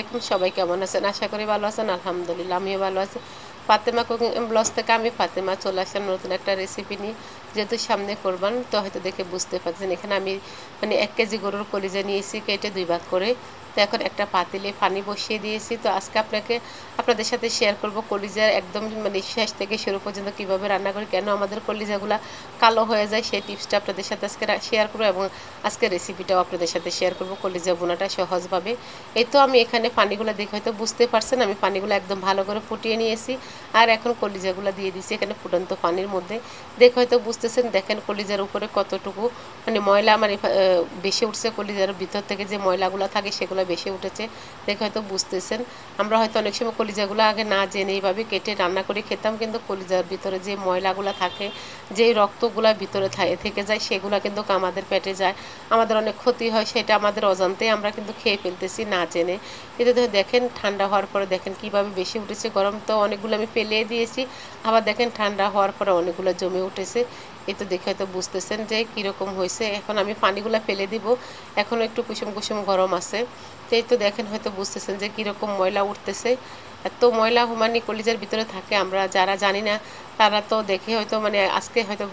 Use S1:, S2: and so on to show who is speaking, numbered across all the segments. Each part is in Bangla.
S1: আলাইকুম, সবাই কেমন আছেন? আশা করি ভালো আছেন। আলহামদুলিল্লাহ আমিও ভালো আছি। ফাতেমা কুকিং ব্লগস থেকে আমি ফাতেমা চলে আসলাম নতুন একটা রেসিপি নিয়ে। যেহেতু সামনে কোরবান, তো হয়তো দেখে বুঝতে পারছেন এখানে আমি 1 কেজি গরুর কলিজা নিয়েছি, কেটে 2 ভাগ করে। তো এখন একটা পাতিলে পানি বসিয়ে দিয়েছি। তো আজকে আপনাদের সাথে শেয়ার করব কলিজার একদম শেষ থেকে শুরু পর্যন্ত কিভাবে রান্না করি, কেন আমাদের কলিজাগুলা কালো হয়ে যায়, সেই টিপসটা আপনাদের সাথে আজকে শেয়ার করবো। এবং আজকে রেসিপিটাও আপনাদের সাথে শেয়ার করব কলিজা বোনাটা সহজভাবে। এই তো আমি এখানে পানিগুলো দেখে হয়তো বুঝতে পারছেন, আমি পানিগুলো একদম ভালো করে ফুটিয়ে নিয়েছি। আর এখন কলিজাগুলো দিয়ে দিয়েছি এখানে ফুটন্ত পানির মধ্যে। দেখে হয়তো বুঝতেছেন, দেখেন কলিজার উপরে কতটুকু ময়লা বেশি উঠছে। কলিজার ভিতর থেকে যে ময়লাগুলো থাকে সেগুলো বেশি উঠেছে, দেখে হয়তো বুঝতেছেন। আমরা হয়তো অনেক সময় কলিজাগুলো আগে না জেনে এইভাবে কেটে রান্না করে খেতাম, কিন্তু কলিজার ভিতরে যে ময়লাগুলো থাকে, যেই রক্তগুলো ভিতরে থেকে যায়, সেগুলো কিন্তু আমাদের পেটে যায়, আমাদের অনেক ক্ষতি হয়। সেটা আমাদের অজান্তেই আমরা কিন্তু খেয়ে ফেলতেছি না জেনে। এতে দেখেন ঠান্ডা হওয়ার পরে দেখেন কিভাবে বেশি উঠেছে। গরম তো অনেকগুলো আমি ফেলে দিয়েছি, আবার দেখেন ঠান্ডা হওয়ার পরে অনেকগুলো জমে উঠেছে। এই তো দেখে হয়তো বুঝতেছেন যে কীরকম হয়েছে। এখন আমি পানিগুলো ফেলে দিব, এখনও একটু কুসুম কুসুম গরম আছে। তো এই তো দেখেন হয়তো বুঝতেছেন যে কীরকম ময়লা উঠতেছে। এত ময়লা কলিজার ভিতরে থাকে, আমরা যারা জানি না তারা তো দেখে হয়তো আজকে হয়তো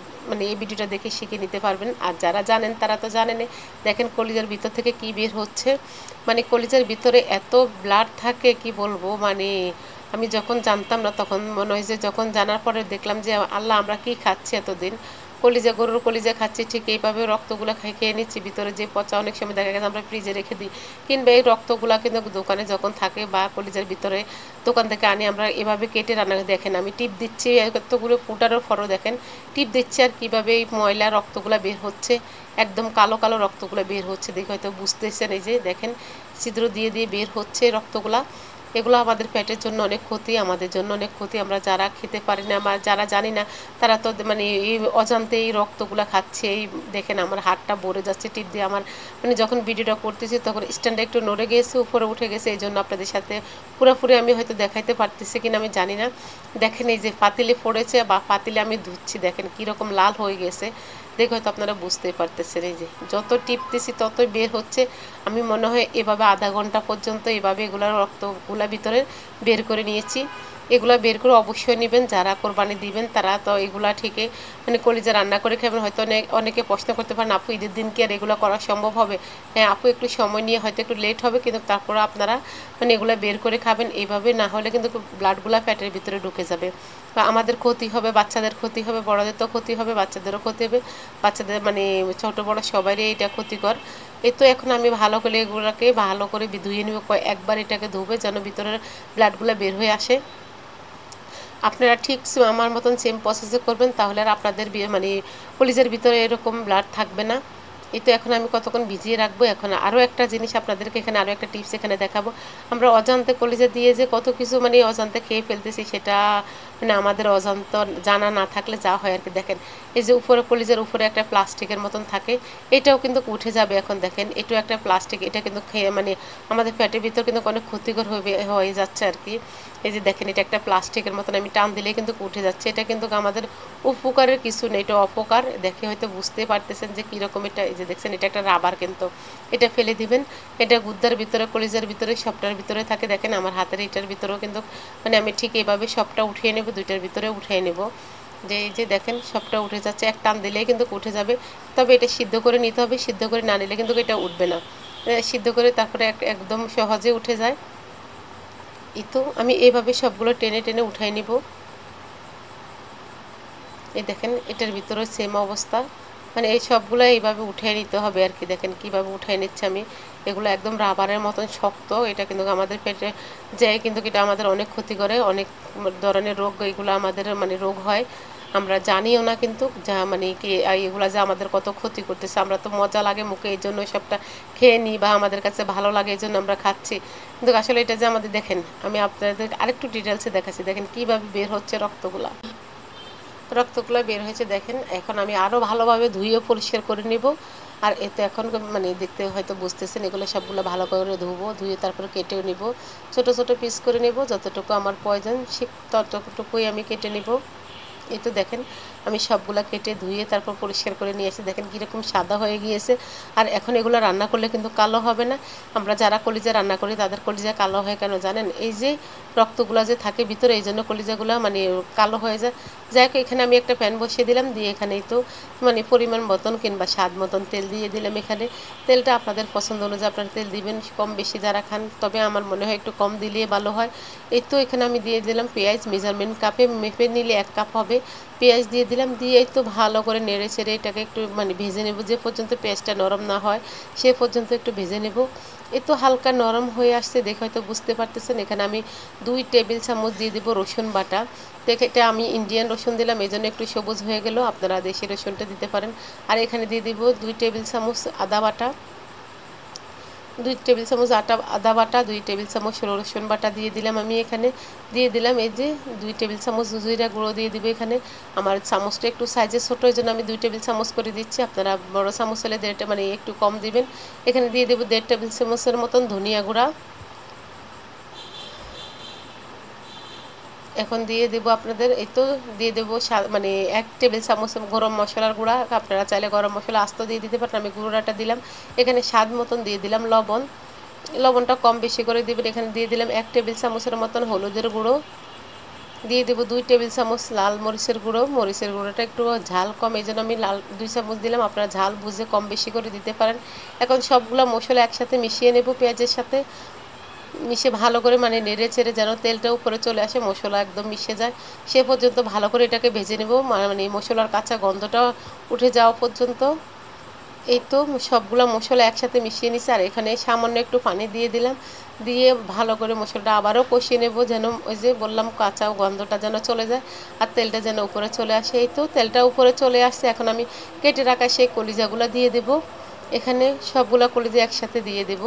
S1: এই ভিডিওটা দেখে শিখে নিতে পারবেন। আর যারা জানেন তারা তো জানেনই। দেখেন কলিজার ভিতর থেকে কি বের হচ্ছে, কলিজার ভিতরে এত ব্লাড থাকে কি বলবো। আমি যখন জানতাম না তখন মনে হয় যে, যখন জানার পরে দেখলাম যে আল্লাহ, আমরা কি খাচ্ছি এতদিন। কলিজা, গরুর কলিজা খাচ্ছি, ঠিক এইভাবে রক্তগুলো খেয়ে নিচ্ছি। ভিতরে যে পচা, অনেক সময় দেখা গেছে আমরা ফ্রিজে রেখে দিই, কিংবা এই রক্তগুলা কিন্তু দোকানে যখন থাকে বা কলিজার ভিতরে দোকান থেকে আনি, আমরা এভাবে কেটে রান্না দেখেন। আমি টিপ দিচ্ছি, এতগুলো ফুটারও ফরও দেখেন টিপ দিচ্ছি, আর কীভাবে এই ময়লা রক্তগুলো বের হচ্ছে, একদম কালো কালো রক্তগুলো বের হচ্ছে। দেখে হয়তো বুঝতেছেন, এই যে দেখেন ছিদ্র দিয়ে দিয়ে বের হচ্ছে রক্তগুলা। এগুলো আমাদের পেটের জন্য অনেক ক্ষতি, আমাদের জন্য অনেক ক্ষতি। আমরা যারা খেতে পারি না বা যারা জানি না, তারা তো এই অজান্তে এই রক্তগুলো খাচ্ছে। এই দেখেন আমার হাতটা ভরে যাচ্ছে টিপ দিয়ে। আমার যখন ভিডিওটা করতেছি তখন স্ট্যান্ডটা একটু নড়ে গেছে, উপরে উঠে গেছে, এই জন্য আপনাদের সাথে পুরোপুরি আমি হয়তো দেখাইতে পারতেছি কিনা আমি জানি না। দেখেন এই যে পাতিলে পড়েছে বা পাতিলে আমি ধুচ্ছি, দেখেন কীরকম লাল হয়ে গেছে। দেখে হয়তো আপনারা বুঝতেই পারতেছেন, এই যে যত টিপতেছি ততই বের হচ্ছে। আমি মনে হয় এভাবে আধা ঘন্টা পর্যন্ত এভাবে এগুলো রক্তগুলা ভিতরে বের করে নিয়েছি। এগুলা বের করে অবশ্যই নেবেন, যারা কোরবানি দিবেন তারা তো এগুলা ঠিকই কলিজা রান্না করে খাবেন। হয়তো অনেকে প্রশ্ন করতে পারেন, আপু ঈদের দিন কি আর এগুলো করা সম্ভব হবে? হ্যাঁ আপু, একটু সময় নিয়ে হয়তো একটু লেট হবে, কিন্তু তারপরে আপনারা এগুলো বের করে খাবেন। এইভাবে না হলে কিন্তু ব্লাডগুলা পেটের ভিতরে ঢুকে যাবে, বা আমাদের ক্ষতি হবে, বাচ্চাদের ক্ষতি হবে, বড়দের তো ক্ষতি হবে, বাচ্চাদেরও ক্ষতি হবে। বাচ্চাদের ছোট বড় সবারই এটা ক্ষতিকর। এই তো এখন আমি ভালো করে এগুলোকে ভালো করে ধুয়ে নিব, একবার এটাকে ধুবে যেন ভিতরের ব্লাডগুলো বের হয়ে আসে। আপনারা ঠিক আমার মতন সেম প্রসেসে করবেন, তাহলে আর আপনাদের কলিজার ভিতরে এরকম ব্লাড থাকবে না। এই তো এখন আমি কতক্ষণ ভিজিয়ে রাখবো। এখন আরও একটা জিনিস আপনাদেরকে এখানে আরও একটা টিপস এখানে দেখাবো। আমরা অজান্তে কলিজা দিয়ে যে কত কিছু অজান্তে খেয়ে ফেলতেছি, সেটা আমাদের অজান্ত জানা না থাকলে যা হয় আর কি। দেখেন এই যে উপরে কলিজার উপরে একটা প্লাস্টিকের মতন থাকে, এটাও কিন্তু উঠে যাবে। এখন দেখেন এটাও একটা প্লাস্টিক, এটা কিন্তু খেয়ে আমাদের পেটের ভিতর কিন্তু অনেক ক্ষতিকর হয়ে যাচ্ছে আর কি। এই যে দেখেন এটা একটা প্লাস্টিকের মতন, আমি টান দিলেই কিন্তু উঠে যাচ্ছে। এটা কিন্তু আমাদের উপকারের কিছু নেই, এটা অপকার। দেখে হয়তো বুঝতে পারতেছেন যে কীরকম এটা। এই যে দেখছেন এটা একটা রাবার, কিন্তু এটা ফেলে দিবেন। এটা গুদ্দার ভিতরে, কলিজার ভিতরে, সবটার ভিতরে থাকে। দেখেন আমার হাতের এটার ভিতরেও কিন্তু আমি ঠিক এইভাবে সবটা উঠিয়ে নেব, দুইটার ভিতরে উঠিয়ে নেব। যে এই যে দেখেন সবটা উঠে যাচ্ছে, এক টান দিলেই কিন্তু উঠে যাবে। তবে এটা সিদ্ধ করে নিতে হবে, সিদ্ধ করে না নিলে কিন্তু এটা উঠবে না। সিদ্ধ করে তারপরে একদম সহজে উঠে যায়। এই তো আমি এইভাবে সবগুলো টেনে টেনে উঠাই নিব। এই দেখেন এটার ভিতরে সেম অবস্থা, এই সবগুলো এইভাবে উঠিয়ে নিতে হবে আর কি। দেখেন কিভাবে উঠাই নিচ্ছে আমি। এগুলো একদম রাবারের মতন শক্ত, এটা কিন্তু আমাদের পেটে যায়, কিন্তু এটা আমাদের অনেক ক্ষতি করে, অনেক ধরনের রোগ এগুলো আমাদের রোগ হয়, আমরা জানিও না। কিন্তু যা কি এগুলো যে আমাদের কত ক্ষতি করতেছে, আমরা তো মজা লাগে মুখে এই জন্য সবটা খেয়ে নিই, বা আমাদের কাছে ভালো লাগে এই জন্য আমরা খাচ্ছি, কিন্তু আসলে এটা যে আমাদের, দেখেন আমি আপনাদের আরেকটু ডিটেলসে দেখাচ্ছি। দেখেন কিভাবে বের হচ্ছে রক্তগুলো বের হয়েছে। দেখেন এখন আমি আরও ভালোভাবে ধুয়ে পরিষ্কার করে নিব। আর এতে এখন দেখতে হয়তো বুঝতেছেন, এগুলো সবগুলো ভালো করে ধুবো, ধুয়ে তারপরে কেটেও নিব, ছোট ছোট পিস করে নেব, যতটুকু আমার প্রয়োজন ততটুকুই আমি কেটে নিব। এই তো দেখেন আমি সবগুলা কেটে ধুয়ে তারপর পরিষ্কার করে নিয়ে এসে দেখেন কীরকম সাদা হয়ে গিয়েছে। আর এখন এগুলো রান্না করলে কিন্তু কালো হবে না। আমরা যারা কলিজা রান্না করি তাদের কলিজা কালো হয় কেন জানেন? এই যে রক্তগুলো যে থাকে ভিতরে, এই জন্য কলিজাগুলো মানে কালো হয়ে যায়। যাই হোক, এখানে আমি একটা প্যান বসিয়ে দিলাম, দিয়ে এখানেই তো মানে পরিমাণ মতন কিংবা স্বাদ মতন তেল দিয়ে দিলাম। এখানে তেলটা আপনাদের পছন্দ অনুযায়ী আপনারা তেল দিবেন, কম বেশি যারা খান, তবে আমার মনে হয় একটু কম দিলে ভালো হয়। এই তো এখানে আমি দিয়ে দিলাম পেঁয়াজ, মেজারমেন্ট কাপে মেপে নিলে 1 কাপ হবে। পেঁয়াজ দিয়ে দিলাম, দিয়ে এই তো ভালো করে নেড়ে ছেড়ে এটাকে একটু মানে ভেজে নেব, যে পর্যন্ত পেঁয়াজটা নরম না হয় সে পর্যন্ত একটু ভেজে নেব। এই তো হালকা নরম হয়ে আসছে দেখে হয়তো বুঝতে পারতেছেন। এখানে আমি 2 টেবিল চামচ দিয়ে দেবো রসুন বাটা। তো এটা আমি ইন্ডিয়ান রসুন দিলাম, এই জন্য একটু সবুজ হয়ে গেল, আপনারা দেশি রসুনটা দিতে পারেন। আর এখানে দিয়ে দিব 2 টেবিল চামচ আদা বাটা, 2 টেবিল চামচ আদা বাটা, 2 টেবিল চামচ রসুন বাটা দিয়ে দিলাম। আমি এখানে দিয়ে দিলাম এই যে 2 টেবিল চামচ জিরা গুঁড়ো দিয়ে দিব। এখানে আমার চামচটা একটু সাইজে ছোটো, এই জন্য আমি 2 টেবিল চামচ করে দিচ্ছি, আপনারা বড় চামচ হলে 1.5 মানে একটু কম দিবেন। এখানে দিয়ে দেবো 1.5 টেবিল চামচের মতন ধনিয়া গুঁড়া। এখন দিয়ে দেবো আপনাদের এই তো দিয়ে দেবো মানে 1 টেবিল চামচ গরম মশলার গুঁড়া, আপনারা চাইলে গরম মশলা আস্ত দিয়ে দিতে পারেন, আমি গুঁড়োটা দিলাম। এখানে স্বাদ মতন দিয়ে দিলাম লবণ, লবণটা কম বেশি করে দিবেন। এখানে দিয়ে দিলাম 1 টেবিল চামচের মতন হলুদের গুঁড়ো, দিয়ে দেবো 2 টেবিল চামচ লাল মরিচের গুঁড়ো। মরিচের গুঁড়োটা একটু ঝাল কম, এই জন্য আমি লাল 2 চামচ দিলাম, আপনারা ঝাল বুঝে কম বেশি করে দিতে পারেন। এখন সবগুলো মশলা একসাথে মিশিয়ে নেব পেঁয়াজের সাথে, মিশে ভালো করে মানে নেড়ে চেড়ে যেন তেলটা উপরে চলে আসে, মশলা একদম মিশে যায় সে পর্যন্ত ভালো করে এটাকে ভেজে নেব, মানে মশলার কাঁচা গন্ধটা উঠে যাওয়া পর্যন্ত। এই তো সবগুলো মশলা একসাথে মিশিয়ে নিছি, আর এখানে সামান্য একটু পানি দিয়ে দিলাম, দিয়ে ভালো করে মশলাটা আবারও কষিয়ে নেব, যেন ওই যে বললাম কাঁচা গন্ধটা যেন চলে যায় আর তেলটা যেন উপরে চলে আসে। এই তো তেলটা উপরে চলে আসছে, এখন আমি কেটে রাখা সেই কলিজাগুলো দিয়ে দেব। এখানে সবগুলা কলিজা একসাথে দিয়ে দেব।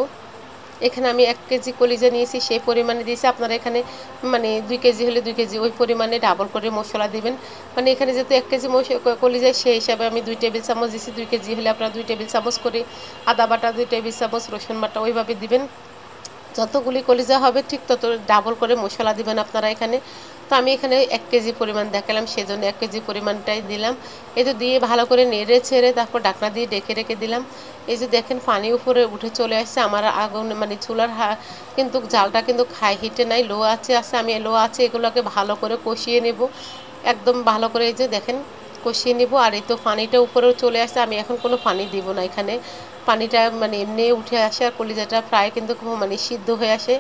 S1: এখানে আমি 1 কেজি কলিজা নিয়েছি, সেই পরিমাণে দিয়েছি, আপনারা এখানে মানে 2 কেজি হলে 2 কেজি ওই পরিমাণে ডাবল করে মশলা দিবেন। মানে এখানে যেহেতু 1 কেজি কলিজা, সেই হিসাবে আমি 2 টেবিল চামচ দিয়েছি, 2 কেজি হলে আপনারা 2 টেবিল চামচ করে আদা বাটা, 2 টেবিল চামচ রসুন বাটা ওইভাবে দিবেন। যতগুলি কলিজা হবে ঠিক তত ডাবল করে মশলা দিবেন আপনারা এখানে। তো আমি এখানে 1 কেজি পরিমাণ দেখালাম, সেজন্য 1 কেজি পরিমাণটাই দিলাম। এই তো দিয়ে ভালো করে নেড়ে ছেড়ে তারপর ঢাকনা দিয়ে ঢেকে রেখে দিলাম। এই যে দেখেন পানি উপরে উঠে চলে আসছে, আমার আগুন মানে চুলার কিন্তু জালটা কিন্তু হাই হিটে নাই, লো আছে আছে, আমি লো আছে এগুলোকে ভালো করে কষিয়ে নেব, একদম ভালো করে এই যে দেখেন কষিয়ে নেব। আর এই তো পানিটা উপরেও চলে আসছে, আমি এখন কোনো পানি দিব না এখানে, পানিটা মানে এমনি উঠে আসে আর কলিজাটা প্রায় কিন্তু মানে সিদ্ধ হয়ে আসে।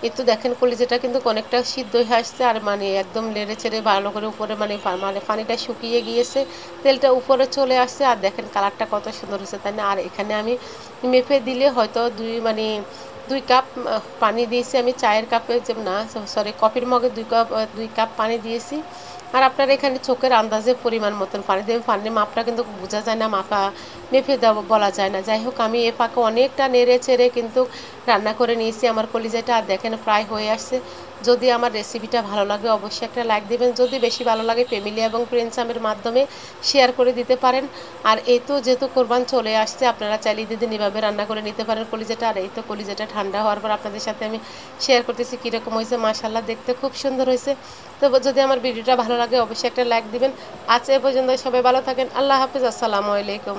S1: এই তো দেখেন কলিজাটা কিন্তু অনেকটা সিদ্ধ হয়ে আসছে, আর মানে একদম নেড়ে চেড়ে ভালো করে উপরে মানে মানে পানিটা শুকিয়ে গিয়েছে, তেলটা উপরে চলে আসছে, আর দেখেন কালারটা কত সুন্দর হয়েছে, তাই না? আর এখানে আমি মেপে দিলে হয়তো 2 কাপ পানি দিয়েছি আমি, চায়ের কাপে যে না সরি কফির মগে 2 কাপ পানি দিয়েছি। আর আপনারা এখানে চোখের আন্দাজে পরিমাণ মতন পানি দেবেন, পানির মাপটা কিন্তু বোঝা যায় না, মাপা মেপে দেওয়া বলা যায় না। যাই হোক, আমি এ ফাঁকে অনেকটা নেড়ে চেড়ে কিন্তু রান্না করে নিয়েছি আমার কলিজাটা, আর দেখেন প্রায় হয়ে আসছে। যদি আমার রেসিপিটা ভালো লাগে অবশ্যই একটা লাইক দেবেন, যদি বেশি ভালো লাগে ফ্যামিলি এবং ফ্রেন্ডস আমার মাধ্যমে শেয়ার করে দিতে পারেন। আর এই তো যেহেতু কোরবান চলে আসছে, আপনারা চাইলে দিদিন এভাবে রান্না করে নিতে পারেন কলিজাটা। আর এই তো কলিজাটা ঠান্ডা হওয়ার পর আপনাদের সাথে আমি শেয়ার করতেছি কীরকম হয়েছে। মাশাআল্লাহ, দেখতে খুব সুন্দর হয়েছে। তো যদি আমার ভিডিওটা ভালো লাগে অবশ্যই একটা লাইক দিবেন। আজ এ পর্যন্ত, সবাই ভালো থাকেন, আল্লাহ হাফিজ, আসসালামু আলাইকুম।